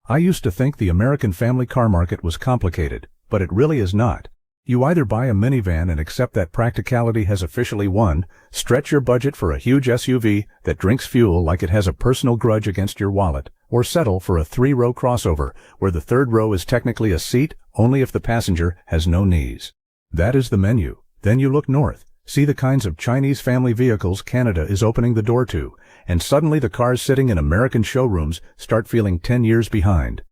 I used to think the American family car market was complicated, but it really is not. You either buy a minivan and accept that practicality has officially won, stretch your budget for a huge SUV that drinks fuel like it has a personal grudge against your wallet, or settle for a 3-row crossover where the third row is technically a seat only if the passenger has no knees. That is the menu. Then you look north, see the kinds of Chinese family vehicles Canada is opening the door to, and suddenly the cars sitting in American showrooms start feeling 10 years behind.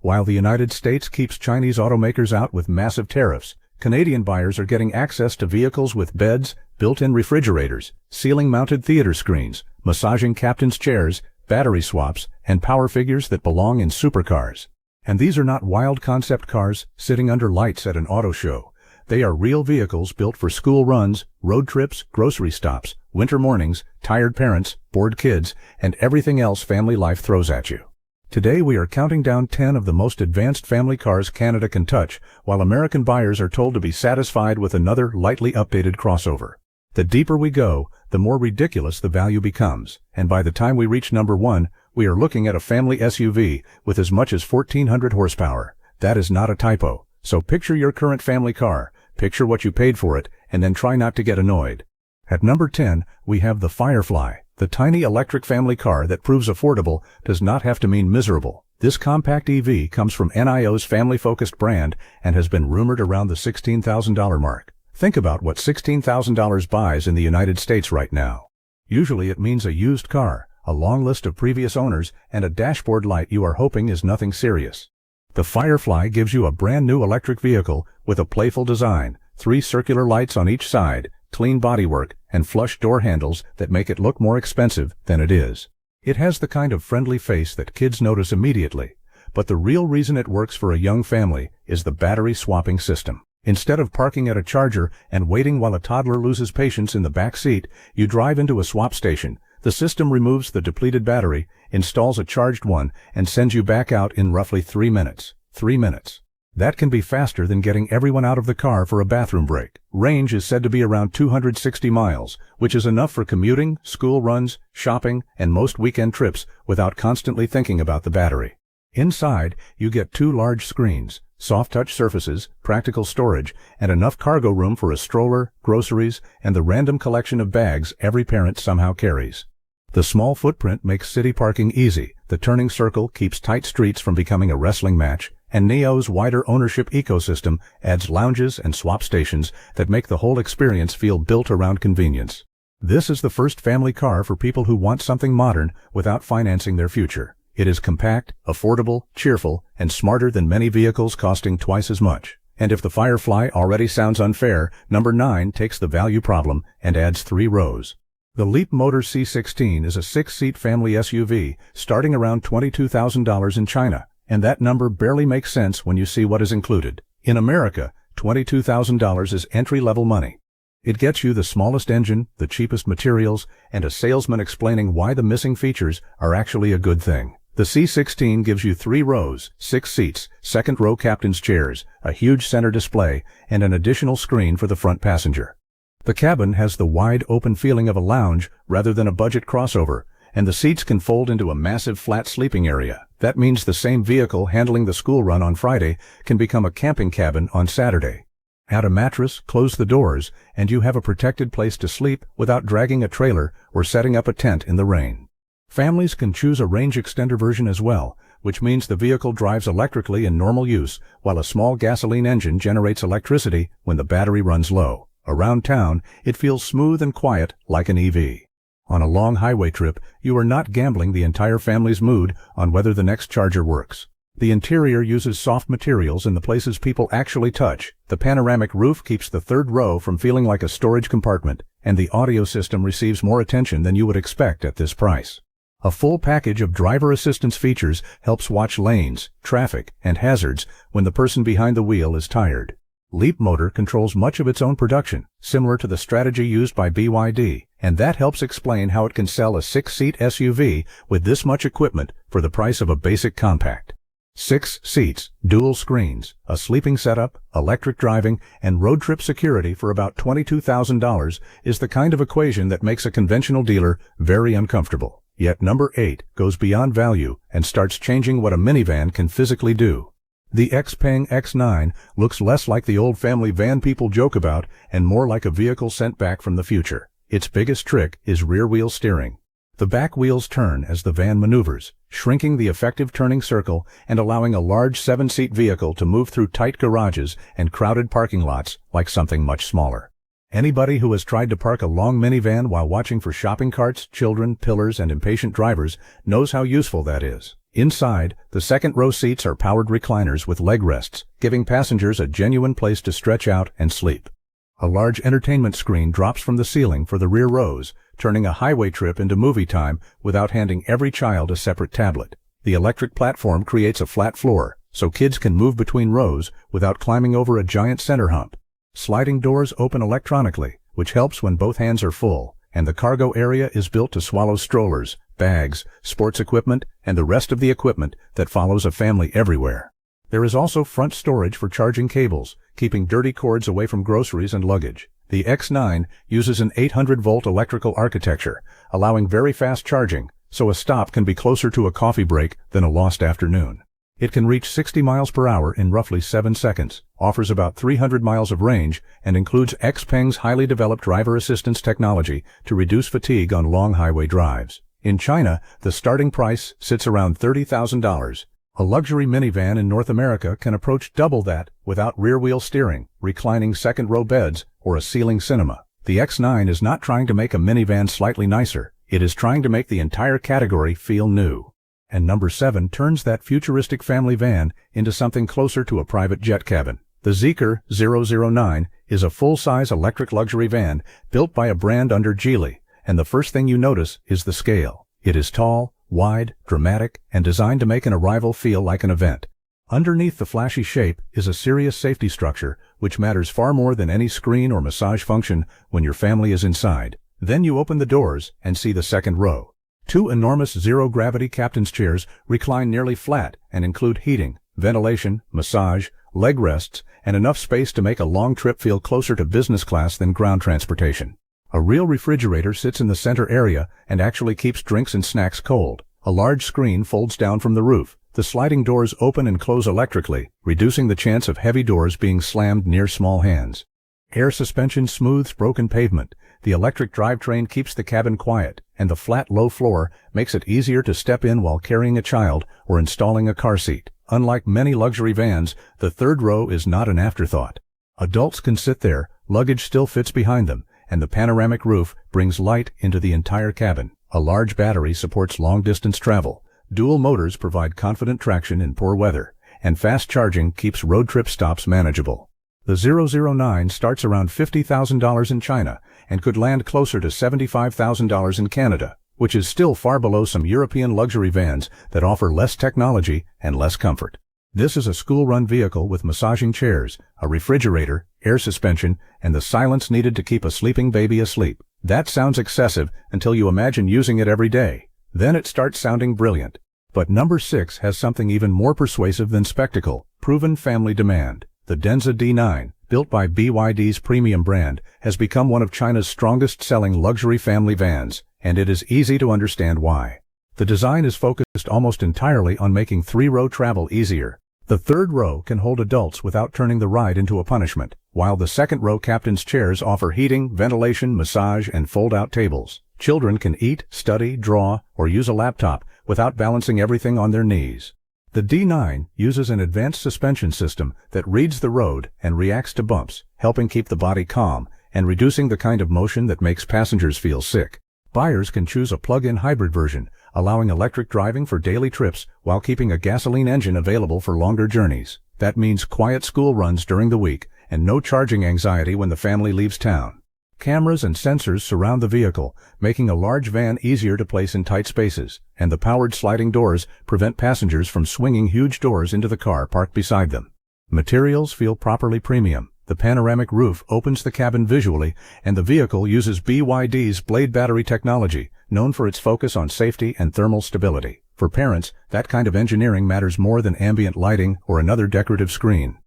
While the United States keeps Chinese automakers out with massive tariffs, Canadian buyers are getting access to vehicles with beds, built-in refrigerators, ceiling-mounted theater screens, massaging captain's chairs, battery swaps, and power figures that belong in supercars. And these are not wild concept cars sitting under lights at an auto show. They are real vehicles built for school runs, road trips, grocery stops, winter mornings, tired parents, bored kids, and everything else family life throws at you. Today we are counting down 10 of the most advanced family cars Canada can touch, while American buyers are told to be satisfied with another lightly updated crossover. The deeper we go, the more ridiculous the value becomes, and by the time we reach number 1, we are looking at a family SUV with as much as 1,400 horsepower. That is not a typo. So picture your current family car, picture what you paid for it, and then try not to get annoyed. At number 10, we have the Firefly. The tiny electric family car that proves affordable does not have to mean miserable. This compact EV comes from NIO's family-focused brand and has been rumored around the $16,000 mark. Think about what $16,000 buys in the United States right now. Usually it means a used car, a long list of previous owners, and a dashboard light you are hoping is nothing serious. The Firefly gives you a brand new electric vehicle with a playful design, 3 circular lights on each side, clean bodywork, and flush door handles that make it look more expensive than it is. It has the kind of friendly face that kids notice immediately, but the real reason it works for a young family is the battery swapping system. Instead of parking at a charger and waiting while a toddler loses patience in the back seat, you drive into a swap station. The system removes the depleted battery, installs a charged one, and sends you back out in roughly 3 minutes. 3 minutes. That can be faster than getting everyone out of the car for a bathroom break. Range is said to be around 260 miles, which is enough for commuting, school runs, shopping, and most weekend trips without constantly thinking about the battery. Inside, you get 2 large screens, soft-touch surfaces, practical storage, and enough cargo room for a stroller, groceries, and the random collection of bags every parent somehow carries. The small footprint makes city parking easy, the turning circle keeps tight streets from becoming a wrestling match, and NIO's wider ownership ecosystem adds lounges and swap stations that make the whole experience feel built around convenience. This is the first family car for people who want something modern without financing their future. It is compact, affordable, cheerful, and smarter than many vehicles costing twice as much. And if the Firefly already sounds unfair, number 9 takes the value problem and adds 3 rows. The Leapmotor C16 is a 6-seat family SUV starting around $22,000 in China, and that number barely makes sense when you see what is included. In America, $22,000 is entry-level money. It gets you the smallest engine, the cheapest materials, and a salesman explaining why the missing features are actually a good thing. The C16 gives you 3 rows, 6 seats, second-row captain's chairs, a huge center display, and an additional screen for the front passenger. The cabin has the wide open feeling of a lounge rather than a budget crossover, and the seats can fold into a massive flat sleeping area. That means the same vehicle handling the school run on Friday can become a camping cabin on Saturday. Add a mattress, close the doors, and you have a protected place to sleep without dragging a trailer or setting up a tent in the rain. Families can choose a range extender version as well, which means the vehicle drives electrically in normal use, while a small gasoline engine generates electricity when the battery runs low. Around town, it feels smooth and quiet like an EV. On a long highway trip, you are not gambling the entire family's mood on whether the next charger works. The interior uses soft materials in the places people actually touch. The panoramic roof keeps the third row from feeling like a storage compartment, and the audio system receives more attention than you would expect at this price. A full package of driver assistance features helps watch lanes, traffic, and hazards when the person behind the wheel is tired. Leapmotor controls much of its own production, similar to the strategy used by BYD, and that helps explain how it can sell a 6-seat SUV with this much equipment for the price of a basic compact. 6 seats, dual screens, a sleeping setup, electric driving, and road trip security for about $22,000 is the kind of equation that makes a conventional dealer very uncomfortable. Yet number 8 goes beyond value and starts changing what a minivan can physically do. The XPeng X9 looks less like the old family van people joke about and more like a vehicle sent back from the future. Its biggest trick is rear-wheel steering. The back wheels turn as the van maneuvers, shrinking the effective turning circle and allowing a large 7-seat vehicle to move through tight garages and crowded parking lots like something much smaller. Anybody who has tried to park a long minivan while watching for shopping carts, children, pillars, and impatient drivers knows how useful that is. Inside, the second-row seats are powered recliners with leg rests, giving passengers a genuine place to stretch out and sleep. A large entertainment screen drops from the ceiling for the rear rows, turning a highway trip into movie time without handing every child a separate tablet. The electric platform creates a flat floor, so kids can move between rows without climbing over a giant center hump. Sliding doors open electronically, which helps when both hands are full, and the cargo area is built to swallow strollers, bags, sports equipment, and the rest of the equipment that follows a family everywhere. There is also front storage for charging cables, keeping dirty cords away from groceries and luggage. The X9 uses an 800-volt electrical architecture, allowing very fast charging, so a stop can be closer to a coffee break than a lost afternoon. It can reach 60 miles per hour in roughly 7 seconds, offers about 300 miles of range, and includes XPeng's highly developed driver assistance technology to reduce fatigue on long highway drives. In China, the starting price sits around $30,000. A luxury minivan in North America can approach double that without rear-wheel steering, reclining second-row beds, or a ceiling cinema. The X9 is not trying to make a minivan slightly nicer. It is trying to make the entire category feel new. And number 7 turns that futuristic family van into something closer to a private jet cabin. The Zeekr 009 is a full-size electric luxury van built by a brand under Geely, and the first thing you notice is the scale. It is tall, wide, dramatic, and designed to make an arrival feel like an event. Underneath the flashy shape is a serious safety structure, which matters far more than any screen or massage function when your family is inside. Then you open the doors and see the second row. 2 enormous zero-gravity captain's chairs recline nearly flat and include heating, ventilation, massage, leg rests, and enough space to make a long trip feel closer to business class than ground transportation. A real refrigerator sits in the center area and actually keeps drinks and snacks cold. A large screen folds down from the roof. The sliding doors open and close electrically, reducing the chance of heavy doors being slammed near small hands. Air suspension smooths broken pavement. The electric drivetrain keeps the cabin quiet, and the flat, low floor makes it easier to step in while carrying a child or installing a car seat. Unlike many luxury vans, the third row is not an afterthought. Adults can sit there, luggage still fits behind them, and the panoramic roof brings light into the entire cabin. A large battery supports long-distance travel. Dual motors provide confident traction in poor weather, and fast charging keeps road trip stops manageable. The 009 starts around $50,000 in China and could land closer to $75,000 in Canada, which is still far below some European luxury vans that offer less technology and less comfort. This is a school-run vehicle with massaging chairs, a refrigerator, air suspension, and the silence needed to keep a sleeping baby asleep. That sounds excessive until you imagine using it every day. Then it starts sounding brilliant. But number 6 has something even more persuasive than spectacle: proven family demand. The Denza D9, built by BYD's premium brand, has become one of China's strongest-selling luxury family vans, and it is easy to understand why. The design is focused almost entirely on making 3-row travel easier. The third row can hold adults without turning the ride into a punishment, while the second-row captain's chairs offer heating, ventilation, massage, and fold-out tables. Children can eat, study, draw, or use a laptop without balancing everything on their knees. The D9 uses an advanced suspension system that reads the road and reacts to bumps, helping keep the body calm and reducing the kind of motion that makes passengers feel sick. Buyers can choose a plug-in hybrid version, allowing electric driving for daily trips while keeping a gasoline engine available for longer journeys. That means quiet school runs during the week and no charging anxiety when the family leaves town. Cameras and sensors surround the vehicle, making a large van easier to place in tight spaces, and the powered sliding doors prevent passengers from swinging huge doors into the car parked beside them. Materials feel properly premium. The panoramic roof opens the cabin visually, and the vehicle uses BYD's Blade battery technology, known for its focus on safety and thermal stability. For parents, that kind of engineering matters more than ambient lighting or another decorative screen.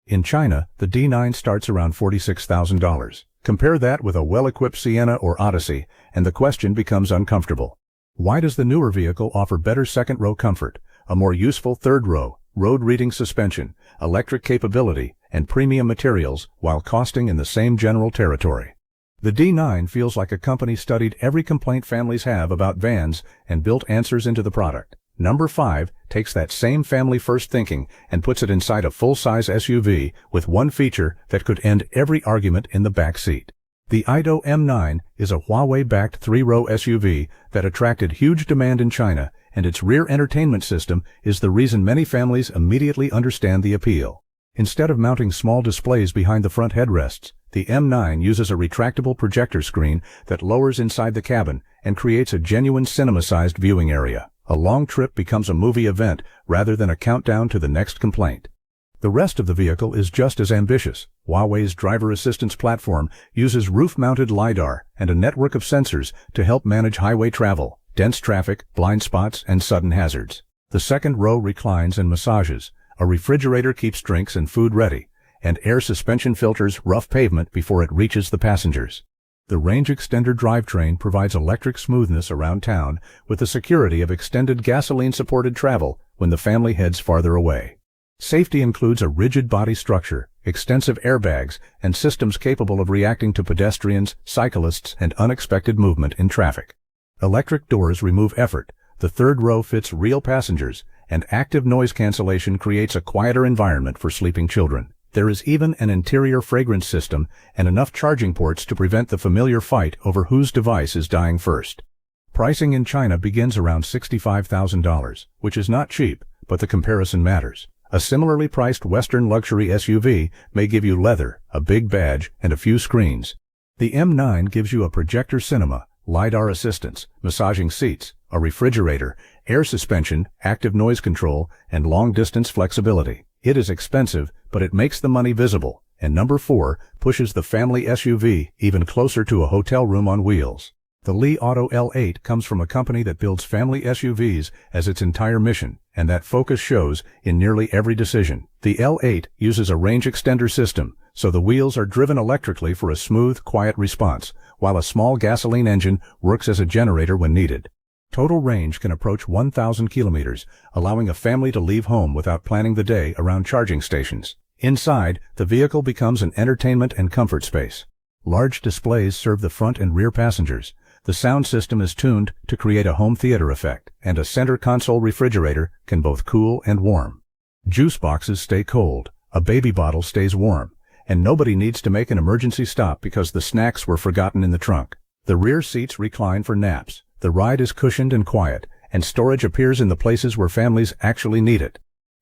In China, the D9 starts around $46,000. Compare that with a well-equipped Sienna or Odyssey, and the question becomes uncomfortable. Why does the newer vehicle offer better second-row comfort, a more useful third row, road-reading suspension, electric capability, and premium materials while costing in the same general territory? The D9 feels like a company studied every complaint families have about vans and built answers into the product. Number 5 takes that same family-first thinking and puts it inside a full-size SUV with one feature that could end every argument in the back seat. The Aido M9 is a Huawei-backed 3-row SUV that attracted huge demand in China, and its rear entertainment system is the reason many families immediately understand the appeal. Instead of mounting small displays behind the front headrests, the M9 uses a retractable projector screen that lowers inside the cabin and creates a genuine cinema-sized viewing area. A long trip becomes a movie event rather than a countdown to the next complaint. The rest of the vehicle is just as ambitious. Huawei's driver assistance platform uses roof-mounted LiDAR and a network of sensors to help manage highway travel, dense traffic, blind spots, and sudden hazards. The second row reclines and massages. A refrigerator keeps drinks and food ready, and air suspension filters rough pavement before it reaches the passengers. The range extender drivetrain provides electric smoothness around town with the security of extended gasoline-supported travel when the family heads farther away. Safety includes a rigid body structure, extensive airbags, and systems capable of reacting to pedestrians, cyclists, and unexpected movement in traffic. Electric doors remove effort, the third row fits real passengers, and active noise cancellation creates a quieter environment for sleeping children. There is even an interior fragrance system and enough charging ports to prevent the familiar fight over whose device is dying first. Pricing in China begins around $65,000, which is not cheap, but the comparison matters. A similarly priced Western luxury SUV may give you leather, a big badge, and a few screens. The M9 gives you a projector cinema, LiDAR assistance, massaging seats, a refrigerator, air suspension, active noise control, and long-distance flexibility. It is expensive, but it makes the money visible. And number 4 pushes the family SUV even closer to a hotel room on wheels. The Li Auto L8 comes from a company that builds family SUVs as its entire mission, and that focus shows in nearly every decision. The L8 uses a range extender system, so the wheels are driven electrically for a smooth, quiet response, while a small gasoline engine works as a generator when needed. Total range can approach 1,000 kilometers, allowing a family to leave home without planning the day around charging stations. Inside, the vehicle becomes an entertainment and comfort space. Large displays serve the front and rear passengers. The sound system is tuned to create a home theater effect, and a center console refrigerator can both cool and warm. Juice boxes stay cold, a baby bottle stays warm, and nobody needs to make an emergency stop because the snacks were forgotten in the trunk. The rear seats recline for naps. The ride is cushioned and quiet, and storage appears in the places where families actually need it.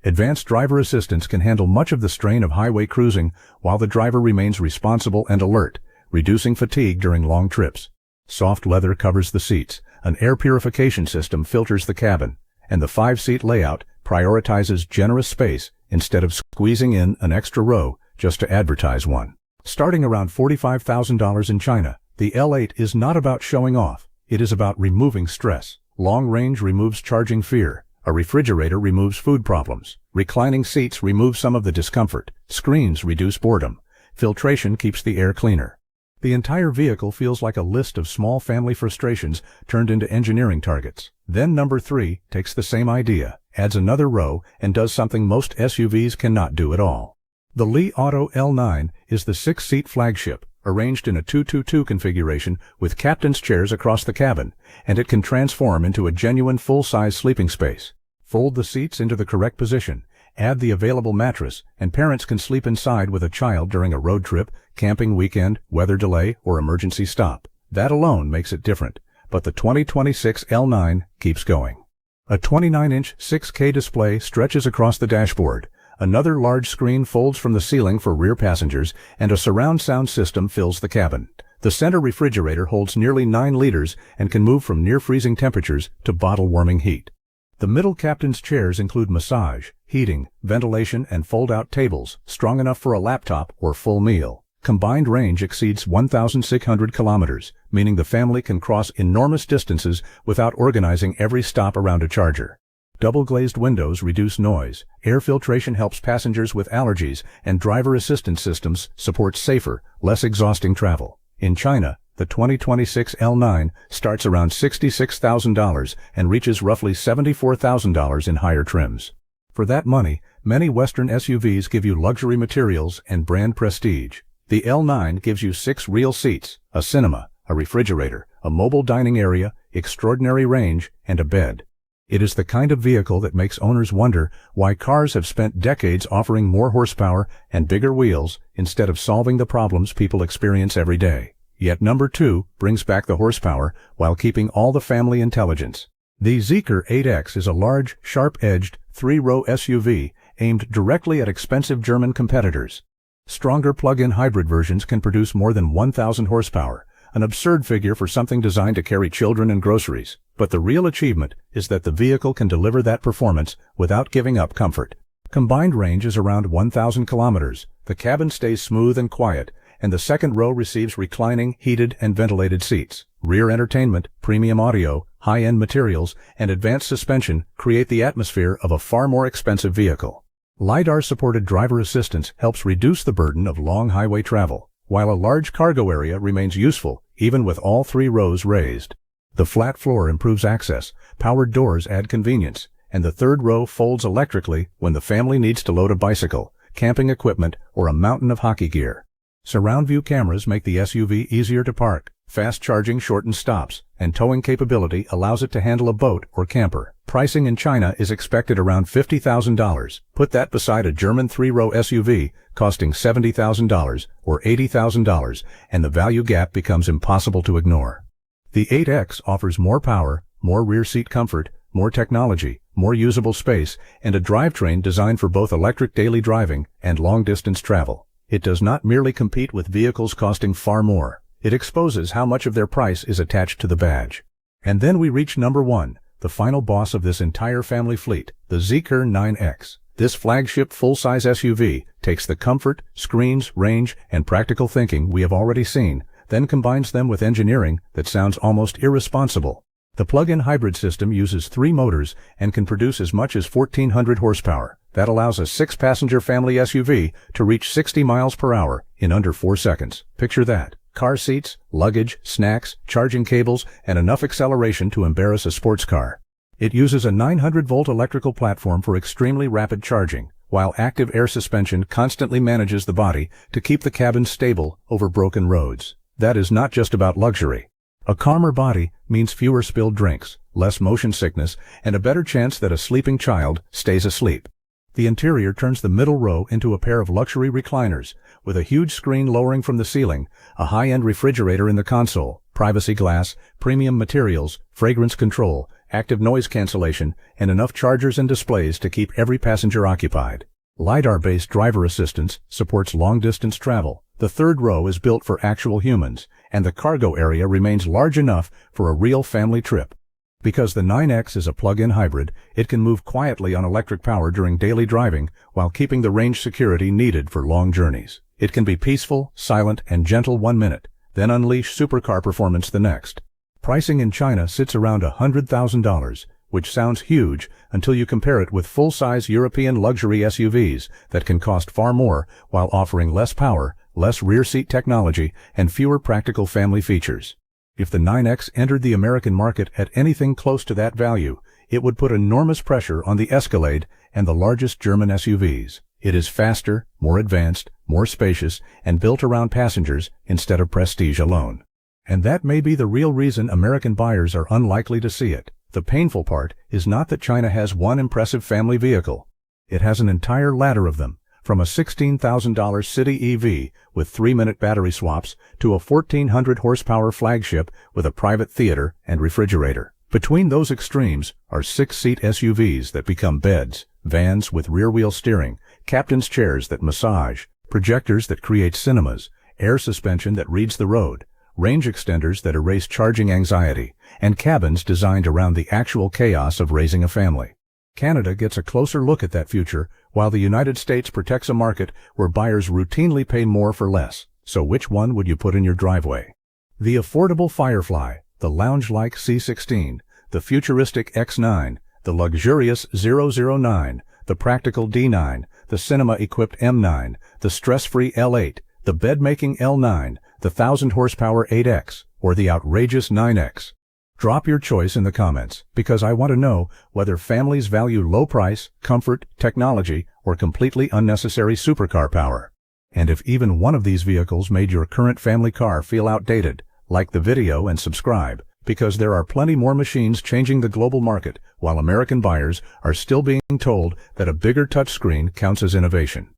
Advanced driver assistance can handle much of the strain of highway cruising while the driver remains responsible and alert, reducing fatigue during long trips. Soft leather covers the seats, an air purification system filters the cabin, and the 5-seat layout prioritizes generous space instead of squeezing in an extra row just to advertise one. Starting around $45,000 in China, the L8 is not about showing off. It is about removing stress. Long range removes charging fear. A refrigerator removes food problems. Reclining seats remove some of the discomfort. Screens reduce boredom. Filtration keeps the air cleaner. The entire vehicle feels like a list of small family frustrations turned into engineering targets. Then number 3 takes the same idea, adds another row, and does something most SUVs cannot do at all. The Li Auto L9 is the 6-seat flagship, arranged in a 2-2-2 configuration with captain's chairs across the cabin, and it can transform into a genuine full-size sleeping space. Fold the seats into the correct position, add the available mattress, and parents can sleep inside with a child during a road trip, camping weekend, weather delay, or emergency stop. That alone makes it different, but the 2026 L9 keeps going. A 29-inch 6K display stretches across the dashboard. Another large screen folds from the ceiling for rear passengers, and a surround sound system fills the cabin. The center refrigerator holds nearly 9 liters and can move from near-freezing temperatures to bottle-warming heat. The middle captain's chairs include massage, heating, ventilation, and fold-out tables, strong enough for a laptop or full meal. Combined range exceeds 1,600 kilometers, meaning the family can cross enormous distances without organizing every stop around a charger. Double-glazed windows reduce noise, air filtration helps passengers with allergies, and driver assistance systems support safer, less exhausting travel. In China, The 2026 L9 starts around $66,000 and reaches roughly $74,000 in higher trims. For that money, many Western SUVs give you luxury materials and brand prestige. The L9 gives you 6 real seats, a cinema, a refrigerator, a mobile dining area, extraordinary range, and a bed. It is the kind of vehicle that makes owners wonder why cars have spent decades offering more horsepower and bigger wheels instead of solving the problems people experience every day. Yet number 2 brings back the horsepower while keeping all the family intelligence. The Zeekr 8X is a large, sharp-edged, 3-row SUV aimed directly at expensive German competitors. Stronger plug-in hybrid versions can produce more than 1,000 horsepower, an absurd figure for something designed to carry children and groceries. But the real achievement is that the vehicle can deliver that performance without giving up comfort. Combined range is around 1,000 kilometers, the cabin stays smooth and quiet, and the second row receives reclining, heated, and ventilated seats. Rear entertainment, premium audio, high-end materials, and advanced suspension create the atmosphere of a far more expensive vehicle. LiDAR-supported driver assistance helps reduce the burden of long highway travel, while a large cargo area remains useful even with all 3 rows raised. The flat floor improves access, powered doors add convenience, and the third row folds electrically when the family needs to load a bicycle, camping equipment, or a mountain of hockey gear. Surround view cameras make the SUV easier to park, fast charging shortens stops, and towing capability allows it to handle a boat or camper. Pricing in China is expected around $50,000. Put that beside a German 3-row SUV costing $70,000 or $80,000, and the value gap becomes impossible to ignore. The 8X offers more power, more rear seat comfort, more technology, more usable space, and a drivetrain designed for both electric daily driving and long-distance travel. It does not merely compete with vehicles costing far more. It exposes how much of their price is attached to the badge. And then we reach number 1, the final boss of this entire family fleet, the Zeekr 9X. This flagship full-size SUV takes the comfort, screens, range, and practical thinking we have already seen, then combines them with engineering that sounds almost irresponsible. The plug-in hybrid system uses 3 motors and can produce as much as 1,400 horsepower. That allows a 6-passenger family SUV to reach 60 miles per hour in under 4 seconds. Picture that. Car seats, luggage, snacks, charging cables, and enough acceleration to embarrass a sports car. It uses a 900-volt electrical platform for extremely rapid charging, while active air suspension constantly manages the body to keep the cabin stable over broken roads. That is not just about luxury. A calmer body means fewer spilled drinks, less motion sickness, and a better chance that a sleeping child stays asleep. The interior turns the middle row into a pair of luxury recliners, with a huge screen lowering from the ceiling, a high-end refrigerator in the console, privacy glass, premium materials, fragrance control, active noise cancellation, and enough chargers and displays to keep every passenger occupied. LiDAR-based driver assistance supports long-distance travel. The third row is built for actual humans, and the cargo area remains large enough for a real family trip. Because the 9X is a plug-in hybrid, it can move quietly on electric power during daily driving while keeping the range security needed for long journeys. It can be peaceful, silent, and gentle 1 minute, then unleash supercar performance the next. Pricing in China sits around $100,000, which sounds huge until you compare it with full-size European luxury SUVs that can cost far more while offering less power, less rear seat technology, and fewer practical family features. If the 9X entered the American market at anything close to that value, it would put enormous pressure on the Escalade and the largest German SUVs. It is faster, more advanced, more spacious, and built around passengers instead of prestige alone. And that may be the real reason American buyers are unlikely to see it. The painful part is not that China has one impressive family vehicle. It has an entire ladder of them, from a $16,000 city EV with 3-minute battery swaps to a 1,400 horsepower flagship with a private theater and refrigerator. Between those extremes are 6-seat SUVs that become beds, vans with rear-wheel steering, captain's chairs that massage, projectors that create cinemas, air suspension that reads the road, range extenders that erase charging anxiety, and cabins designed around the actual chaos of raising a family. Canada gets a closer look at that future, while the United States protects a market where buyers routinely pay more for less. So which one would you put in your driveway? The affordable Firefly, the lounge-like C16, the futuristic X9, the luxurious 009, the practical D9, the cinema-equipped M9, the stress-free L8, the bed-making L9, the 1,000 horsepower 8X. or the outrageous 9X? Drop your choice in the comments, because I want to know whether families value low price, comfort, technology, or completely unnecessary supercar power. And if even one of these vehicles made your current family car feel outdated, like the video and subscribe, because there are plenty more machines changing the global market, while American buyers are still being told that a bigger touchscreen counts as innovation.